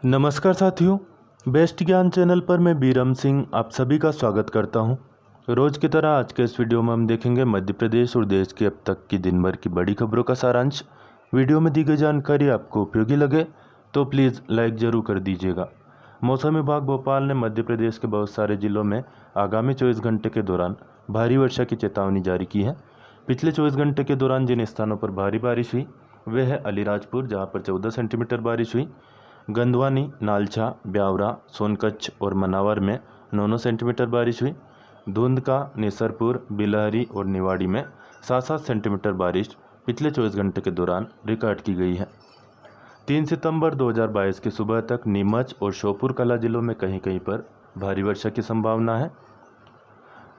नमस्कार साथियों, बेस्ट ज्ञान चैनल पर मैं बीरम सिंह आप सभी का स्वागत करता हूं। रोज़ की तरह आज के इस वीडियो में हम देखेंगे मध्य प्रदेश और देश की अब तक की दिन भर की बड़ी खबरों का सारांश। वीडियो में दी गई जानकारी आपको उपयोगी लगे तो प्लीज़ लाइक ज़रूर कर दीजिएगा। मौसम विभाग भोपाल ने मध्य प्रदेश के बहुत सारे जिलों में आगामी 24 घंटे के दौरान भारी वर्षा की चेतावनी जारी की है। पिछले 24 घंटे के दौरान जिन स्थानों पर भारी बारिश हुई वे है अलीराजपुर, जहाँ पर 14 सेंटीमीटर बारिश हुई, गंदवानी, नालछा, ब्यावरा, सोनकच्छ और मनावर में 9-9 सेंटीमीटर बारिश हुई। धुंधका, निसरपुर, बिलहरी और निवाड़ी में 7-7 सेंटीमीटर बारिश पिछले 24 घंटे के दौरान रिकॉर्ड की गई है। 3 सितंबर 2022 की सुबह तक नीमच और श्योपुर कला जिलों में कहीं कहीं पर भारी वर्षा की संभावना है।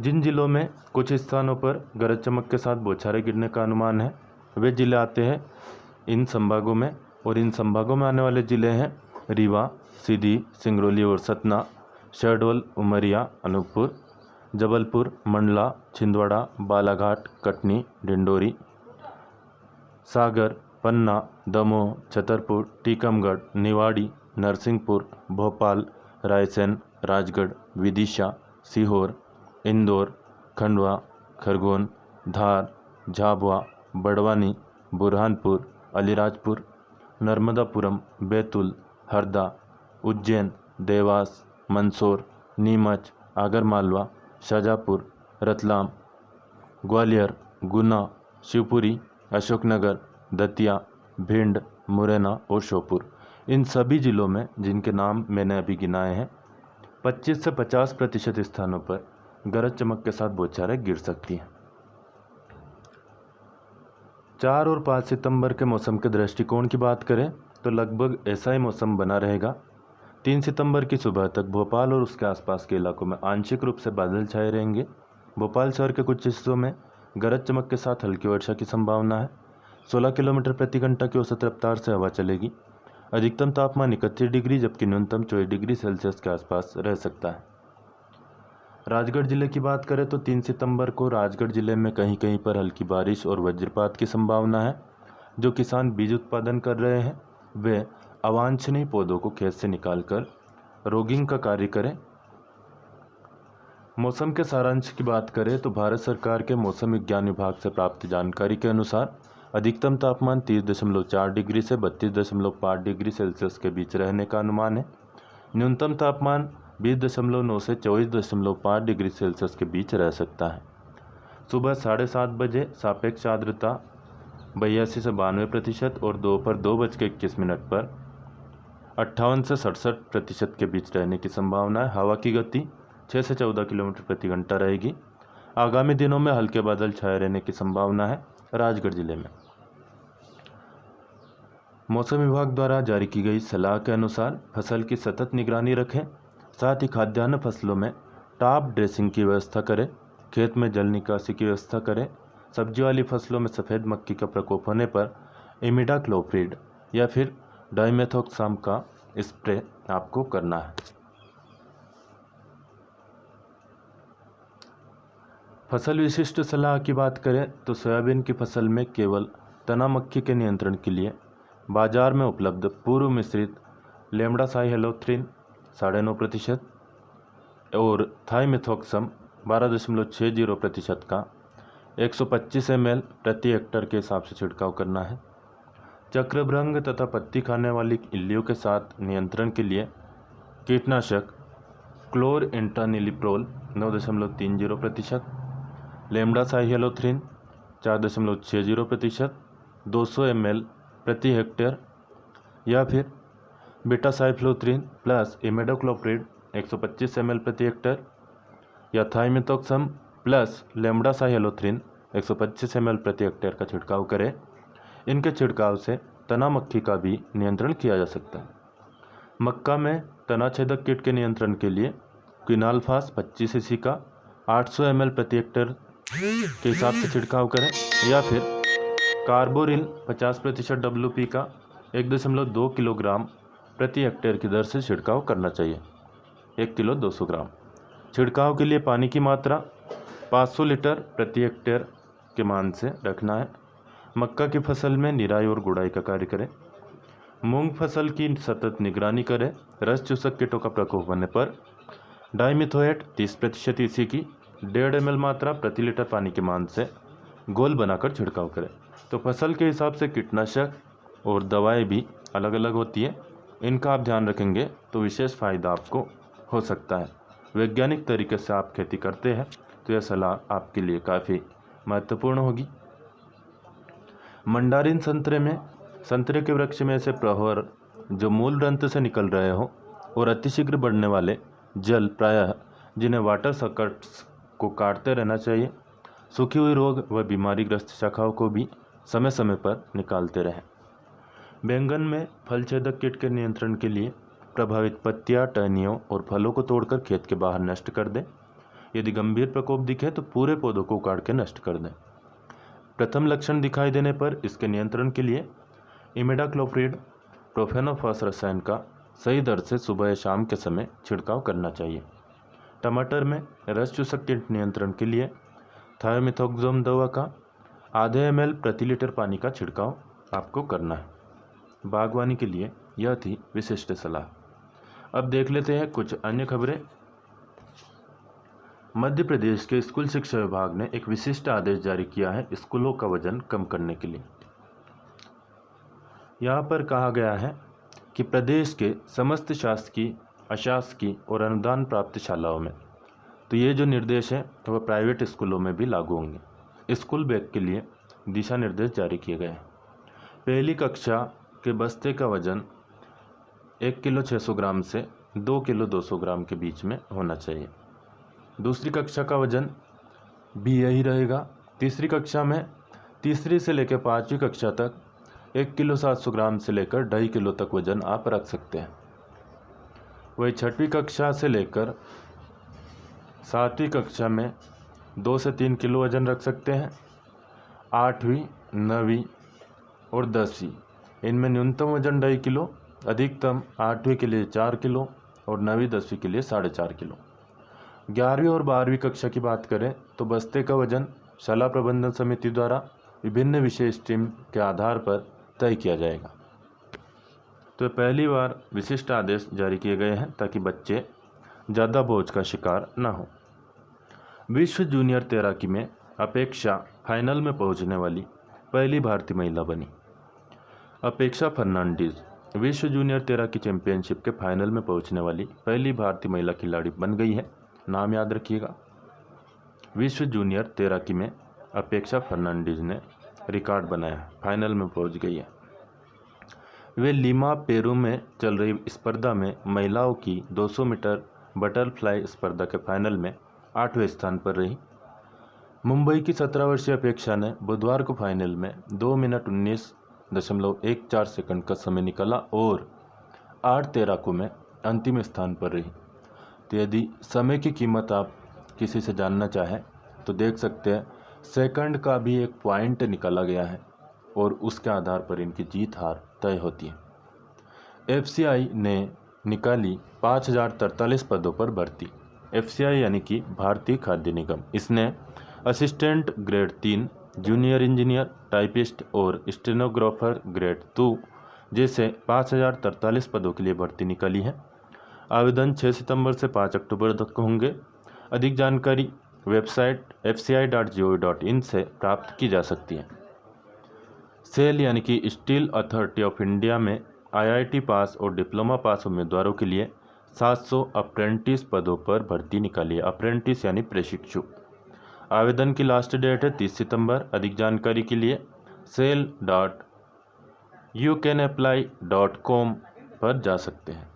जिन जिलों में कुछ स्थानों पर गरज चमक के साथ बौछारें गिरने का अनुमान है वे जिले आते हैं इन संभागों में, और इन संभागों में आने वाले ज़िले हैं रीवा, सीधी, सिंगरौली और सतना, शहडोल, उमरिया, अनूपपुर, जबलपुर, मंडला, छिंदवाड़ा, बालाघाट, कटनी, डिंडोरी, सागर, पन्ना, दमोह, छतरपुर, टीकमगढ़, निवाड़ी, नरसिंहपुर, भोपाल, रायसेन, राजगढ़, विदिशा, सीहोर, इंदौर, खंडवा, खरगोन, धार, झाबुआ, बड़वानी, बुरहानपुर, अलीराजपुर, नर्मदापुरम, बैतूल, हरदा, उज्जैन, देवास, मंदसौर, नीमच, आगरमालवा, शाजापुर, रतलाम, ग्वालियर, गुना, शिवपुरी, अशोकनगर, दतिया, भिंड, मुरैना और श्योपुर, इन सभी जिलों में जिनके नाम मैंने अभी गिनाए हैं 25 से 50% स्थानों पर गरज चमक के साथ बौछारें गिर सकती हैं। 4 और 5 सितंबर के मौसम के दृष्टिकोण की बात करें तो लगभग ऐसा ही मौसम बना रहेगा। 3 सितंबर की सुबह तक भोपाल और उसके आसपास के इलाकों में आंशिक रूप से बादल छाए रहेंगे। भोपाल शहर के कुछ हिस्सों में गरज चमक के साथ हल्की वर्षा की संभावना है। 16 किलोमीटर प्रति घंटा की औसत रफ्तार से हवा चलेगी। अधिकतम तापमान 31 डिग्री जबकि न्यूनतम 24 डिग्री सेल्सियस के आसपास रह सकता है। राजगढ़ जिले की बात करें तो 3 सितंबर को राजगढ़ जिले में कहीं कहीं पर हल्की बारिश और वज्रपात की संभावना है। जो किसान बीज उत्पादन कर रहे हैं वे अवांछनीय पौधों को खेत से निकालकर रोगिंग का कार्य करें। मौसम के सारांश की बात करें तो भारत सरकार के मौसम विज्ञान विभाग से प्राप्त जानकारी के अनुसार अधिकतम तापमान 30.4 डिग्री से 32.5 डिग्री सेल्सियस के बीच रहने का अनुमान है। न्यूनतम तापमान 20.9 से 24.5 डिग्री सेल्सियस के बीच रह सकता है। सुबह 7:30 बजे सापेक्ष आर्द्रता 82 से 92% और दोपहर 2:21 पर 58 से 67% के बीच रहने की संभावना है। हवा की गति 6 से 14 किलोमीटर प्रति घंटा रहेगी। आगामी दिनों में हल्के बादल छाए रहने की संभावना है राजगढ़ जिले में। मौसम विभाग द्वारा जारी की गई सलाह के अनुसार फसल की सतत निगरानी रखें, साथ ही खाद्यान्न फसलों में टॉप ड्रेसिंग की व्यवस्था करें, खेत में जल निकासी की व्यवस्था करें। सब्जी वाली फसलों में सफ़ेद मक्खी का प्रकोप होने पर इमिडाक्लोप्रिड या फिर डाइमेथोक्साम का स्प्रे आपको करना है। फसल विशिष्ट सलाह की बात करें तो सोयाबीन की फसल में केवल तना मक्खी के नियंत्रण के लिए बाजार में उपलब्ध पूर्व मिश्रित लेम्डासाइहेलोथ्रिन 9.5% और थाइमेथोक्सम 12.60% का 125 ml प्रति हेक्टर के हिसाब से छिड़काव करना है। चक्रभृंग तथा पत्ती खाने वाली इल्लियों के साथ नियंत्रण के लिए कीटनाशक क्लोरइंटानिलिप्रोल 9.30%, लेम्डासाइहेलोथ्रिन 4.60%, 200 ml प्रति हेक्टेयर, या फिर बीटासाइफ्लोथ्रिन प्लस इमिडाक्लोप्रिड 125 ml प्रति हेक्टेयर, या थाइमेथोक्सम प्लस लेम्डासाइहेलोथ्रिन 125 ml प्रति हेक्टेयर का छिड़काव करें। इनके छिड़काव से तना मक्खी का भी नियंत्रण किया जा सकता है। मक्का में तना छेदक कीट के नियंत्रण के लिए क्विनाल्फास 25 cc का 800 ml प्रति हेक्टेयर के हिसाब से छिड़काव करें, या फिर कार्बोरिल 50% WP का 1.2 किलोग्राम प्रति हेक्टेयर की दर से छिड़काव करना चाहिए। 1 किलो 200 ग्राम। छिड़काव के लिए पानी की मात्रा 500 लीटर प्रति हेक्टेयर के मान से रखना है। मक्का की फसल में निराई और गुड़ाई का कार्य करें। मूंग फसल की सतत निगरानी करें। रस चूसक कीटों का प्रकोप होने पर डाइमिथोएट 30% ईसी की 1.5 ml मात्रा प्रति लीटर पानी के मान से घोल बनाकर छिड़काव करें। तो फसल के हिसाब से कीटनाशक और दवाएं भी अलग अलग होती है, इनका आप ध्यान रखेंगे तो विशेष फायदा आपको हो सकता है। वैज्ञानिक तरीके से आप खेती करते हैं तो यह सलाह आपके लिए काफ़ी महत्वपूर्ण होगी। मंडारिन संतरे में संतरे के वृक्ष में से प्रहर जो मूल ग्रंथ से निकल रहे हो और अतिशीघ्र बढ़ने वाले जल प्रायः जिन्हें वाटर सकट्स को काटते रहना चाहिए। सूखी हुई रोग व बीमारीग्रस्त शाखाओं को भी समय समय पर निकालते रहें। बैंगन में फल छेदक कीट के नियंत्रण के लिए प्रभावित पत्तियां, टहनियों और फलों को तोड़कर खेत के बाहर नष्ट कर दें। यदि गंभीर प्रकोप दिखे तो पूरे पौधों को उखाड़ के नष्ट कर दें। प्रथम लक्षण दिखाई देने पर इसके नियंत्रण के लिए इमिडाक्लोप्रिड प्रोफेनोफॉस रसायन का सही दर से सुबह या शाम के समय छिड़काव करना चाहिए। टमाटर में रस चूसक कीट नियंत्रण के लिए थायोमिथोक्सोम दवा का आधे ml प्रति लीटर पानी का छिड़काव आपको करना है। बागवानी के लिए यह थी विशिष्ट सलाह। अब देख लेते हैं कुछ अन्य खबरें। मध्य प्रदेश के स्कूल शिक्षा विभाग ने एक विशिष्ट आदेश जारी किया है स्कूलों का वजन कम करने के लिए। यहाँ पर कहा गया है कि प्रदेश के समस्त शासकीय, अशासकीय और अनुदान प्राप्त शालाओं में तो ये जो निर्देश है वह प्राइवेट स्कूलों में भी लागू होंगे। स्कूल बैग के लिए दिशा निर्देश जारी किए गए हैं। पहली कक्षा के बस्ते का वजन 1 किलो 600 ग्राम से 2 किलो 200 ग्राम के बीच में होना चाहिए। दूसरी कक्षा का वजन भी यही रहेगा। तीसरी कक्षा में तीसरी से लेकर 5वीं कक्षा तक 1 किलो 700 ग्राम से लेकर 2.5 किलो तक वजन आप रख सकते हैं। वही 6वीं कक्षा से लेकर 7वीं कक्षा में 2 से 3 किलो वजन रख सकते हैं। 8वीं, 9वीं और 10वीं इनमें न्यूनतम वजन 2.5 किलो, अधिकतम 8वीं के लिए 4 किलो और 9वीं 10वीं के लिए 4.5 किलो। 11वीं और 12वीं कक्षा की बात करें तो बस्ते का वजन शाला प्रबंधन समिति द्वारा विभिन्न विषय स्ट्रीम के आधार पर तय किया जाएगा। तो पहली बार विशिष्ट आदेश जारी किए गए हैं ताकि बच्चे ज़्यादा बोझ का शिकार न हो। विश्व जूनियर तैराकी में अपेक्षा फाइनल में पहुंचने वाली पहली भारतीय महिला बनी। अपेक्षा फर्नांडीज विश्व जूनियर तैराकी चैंपियनशिप के फाइनल में पहुंचने वाली पहली भारतीय महिला खिलाड़ी बन गई है। नाम याद रखिएगा। विश्व जूनियर तैराकी में अपेक्षा फर्नांडीज ने रिकॉर्ड बनाया, फाइनल में पहुंच गई है। वे लीमा पेरू में चल रही स्पर्धा में महिलाओं की 200 मीटर बटरफ्लाई स्पर्धा के फाइनल में 8वें स्थान पर रही। मुंबई की 17 वर्षीय अपेक्षा ने बुधवार को फाइनल में 2 मिनट 19.14 सेकंड का समय निकाला और 8 तैराकों में अंतिम स्थान पर रही। तो यदि समय की कीमत आप किसी से जानना चाहें तो देख सकते हैं, सेकंड का भी एक पॉइंट निकाला गया है और उसके आधार पर इनकी जीत हार तय होती है। FCI ने निकाली 5043 पदों पर भर्ती। FCI यानी कि भारतीय खाद्य निगम, इसने assistant grade 3, junior engineer, typist और स्टेनोग्राफर ग्रेड 2 जैसे 5043 पदों के लिए भर्ती निकाली है। आवेदन 6 सितंबर से 5 अक्टूबर तक होंगे। अधिक जानकारी वेबसाइट fci.gov.in से प्राप्त की जा सकती है। सेल यानी कि स्टील अथॉरिटी ऑफ इंडिया में IIT पास और डिप्लोमा पास उम्मीदवारों के लिए 700 अप्रेंटिस पदों पर भर्ती निकाली है। अप्रेंटिस यानी प्रशिक्षु। आवेदन की लास्ट डेट है 30 सितंबर। अधिक जानकारी के लिए sale.youcanapply.com पर जा सकते हैं।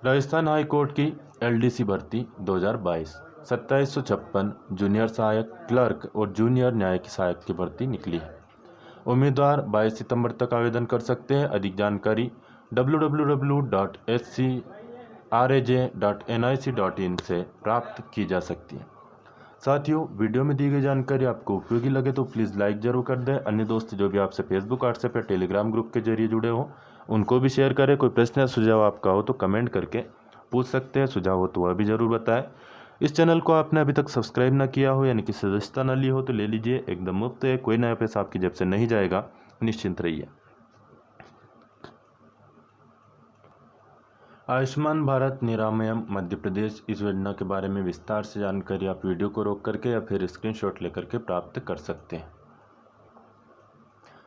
राजस्थान हाई कोर्ट की LDC भर्ती 2022 2756 जूनियर सहायक क्लर्क और जूनियर न्यायिक सहायक की भर्ती निकली है। उम्मीदवार 22 सितंबर तक आवेदन कर सकते हैं। अधिक जानकारी www.scraj.nic.in से प्राप्त की जा सकती है। साथियों, वीडियो में दी गई जानकारी आपको उपयोगी लगे तो प्लीज़ लाइक ज़रूर कर दें। अन्य दोस्त जो भी आपसे फेसबुक, व्हाट्सएप या टेलीग्राम ग्रुप के जरिए जुड़े हो उनको भी शेयर करें। कोई प्रश्न या सुझाव आपका हो तो कमेंट करके पूछ सकते हैं। सुझाव हो तो वह भी ज़रूर बताएं। इस चैनल को आपने अभी तक सब्सक्राइब ना किया हो यानी कि सदस्यता ना ली हो तो ले लीजिए, एकदम मुफ्त है। कोई नया पैसा आपकी जेब से नहीं जाएगा, निश्चिंत रहिए। आयुष्मान भारत निरामयम मध्य प्रदेश, इस योजना के बारे में विस्तार से जानकारी आप वीडियो को रोक करके या फिर स्क्रीनशॉट लेकर के प्राप्त कर सकते हैं।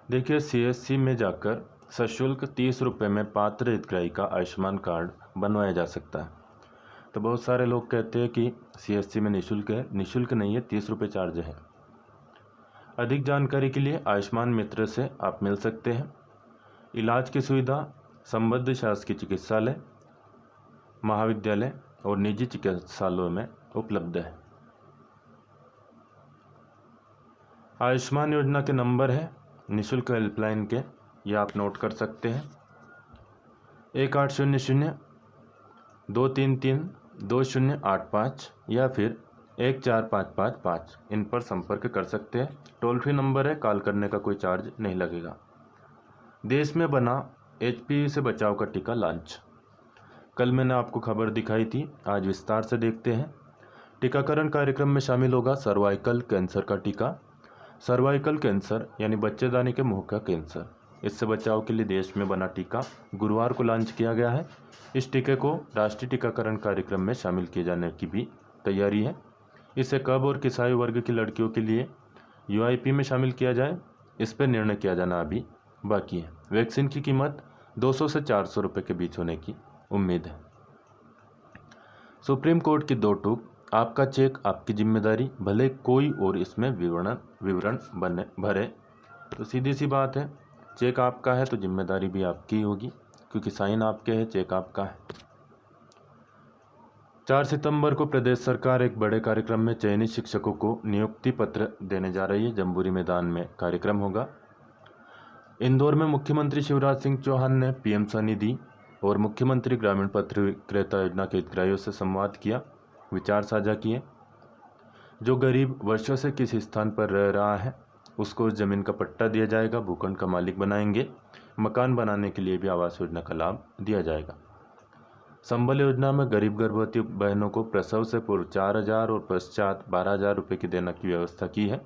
देखिए, CSC में जाकर सशुल्क 30 रुपये में पात्र हितग्राही का आयुष्मान कार्ड बनवाया जा सकता है। तो बहुत सारे लोग कहते हैं कि CSC में निःशुल्क है। निःशुल्क नहीं है, 30 रुपये चार्ज है। अधिक जानकारी के लिए आयुष्मान मित्र से आप मिल सकते हैं। इलाज की सुविधा संबद्ध शासकीय चिकित्सालय, महाविद्यालय और निजी चिकित्सालयों में उपलब्ध है। आयुष्मान योजना के नंबर है निःशुल्क हेल्पलाइन के, ये आप नोट कर सकते हैं। 1800-233-2085 या फिर 14555, इन पर संपर्क कर सकते हैं। टोल फ्री नंबर है, कॉल करने का कोई चार्ज नहीं लगेगा। देश में बना HPV से बचाव का टीका लॉन्च। कल मैंने आपको खबर दिखाई थी, आज विस्तार से देखते हैं। टीकाकरण कार्यक्रम में शामिल होगा सर्वाइकल कैंसर का टीका। सर्वाइकल कैंसर यानी बच्चेदानी के मुंह का कैंसर, इससे बचाव के लिए देश में बना टीका गुरुवार को लॉन्च किया गया है। इस टीके को राष्ट्रीय टीकाकरण कार्यक्रम में शामिल किए जाने की भी तैयारी है। इसे कब और किस आयु वर्ग की लड़कियों के लिए UIP में शामिल किया जाए, इस पर निर्णय किया जाना अभी बाकी है। वैक्सीन की कीमत 200 से 400 रुपये के बीच होने की उम्मीद है। सुप्रीम कोर्ट की 2 टूक, आपका चेक आपकी जिम्मेदारी, भले कोई और इसमें विवरण भरे। तो सीधी सी बात है, चेक आपका है तो जिम्मेदारी भी आपकी ही होगी, क्योंकि साइन आपके है, चेक आपका है। 4 सितंबर को प्रदेश सरकार एक बड़े कार्यक्रम में चयनित शिक्षकों को नियुक्ति पत्र देने जा रही है। जम्बूरी मैदान में कार्यक्रम होगा। इंदौर में मुख्यमंत्री शिवराज सिंह चौहान ने PM स्वनिधि और मुख्यमंत्री ग्रामीण पत्र विक्रेता योजना के हितग्राहियों से संवाद किया, विचार साझा किए। जो गरीब वर्षों से किसी स्थान पर रह रहा है उसको उस जमीन का पट्टा दिया जाएगा, भूखंड का मालिक बनाएंगे। मकान बनाने के लिए भी आवास योजना का लाभ दिया जाएगा। संबल योजना में गरीब गर्भवती बहनों को प्रसव से पूर्व 4,000 और पश्चात 12,000 रुपये की देने की व्यवस्था की है।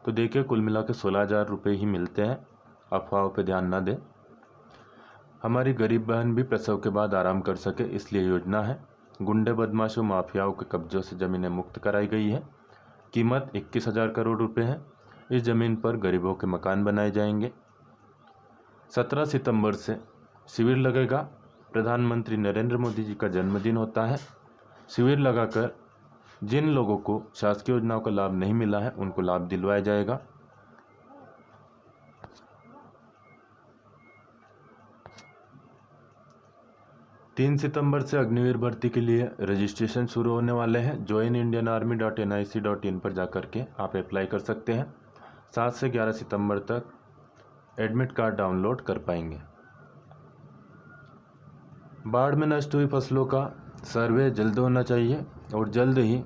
तो देखिए, कुल मिला के 16,000 रुपये ही मिलते हैं। अफवाहों पर ध्यान न दें। हमारी गरीब बहन भी प्रसव के बाद आराम कर सके, इसलिए योजना है। गुंडे, बदमाशों, माफियाओं के कब्जों से ज़मीनें मुक्त कराई गई है। कीमत 21,000 करोड़ रुपए है। इस ज़मीन पर गरीबों के मकान बनाए जाएंगे। 17 सितंबर से शिविर लगेगा। प्रधानमंत्री नरेंद्र मोदी जी का जन्मदिन होता है। शिविर लगाकर जिन लोगों को शासकीय योजनाओं का लाभ नहीं मिला है उनको लाभ दिलवाया जाएगा। तीन सितंबर से अग्निवीर भर्ती के लिए रजिस्ट्रेशन शुरू होने वाले हैं। joinindianarmy.nic.in पर जाकर के आप अप्लाई कर सकते हैं। 7 से 11 सितंबर तक एडमिट कार्ड डाउनलोड कर पाएंगे। बाढ़ में नष्ट हुई फसलों का सर्वे जल्द होना चाहिए और जल्द ही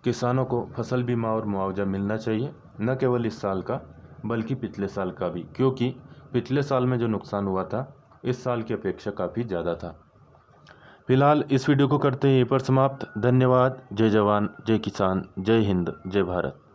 किसानों को फसल बीमा और मुआवजा मिलना चाहिए, न केवल इस साल का बल्कि पिछले साल का भी, क्योंकि पिछले साल में जो नुकसान हुआ था इस साल की अपेक्षा काफ़ी ज़्यादा था। फिलहाल इस वीडियो को करते हैं यहीं पर समाप्त। धन्यवाद। जय जवान, जय किसान, जय हिंद, जय भारत।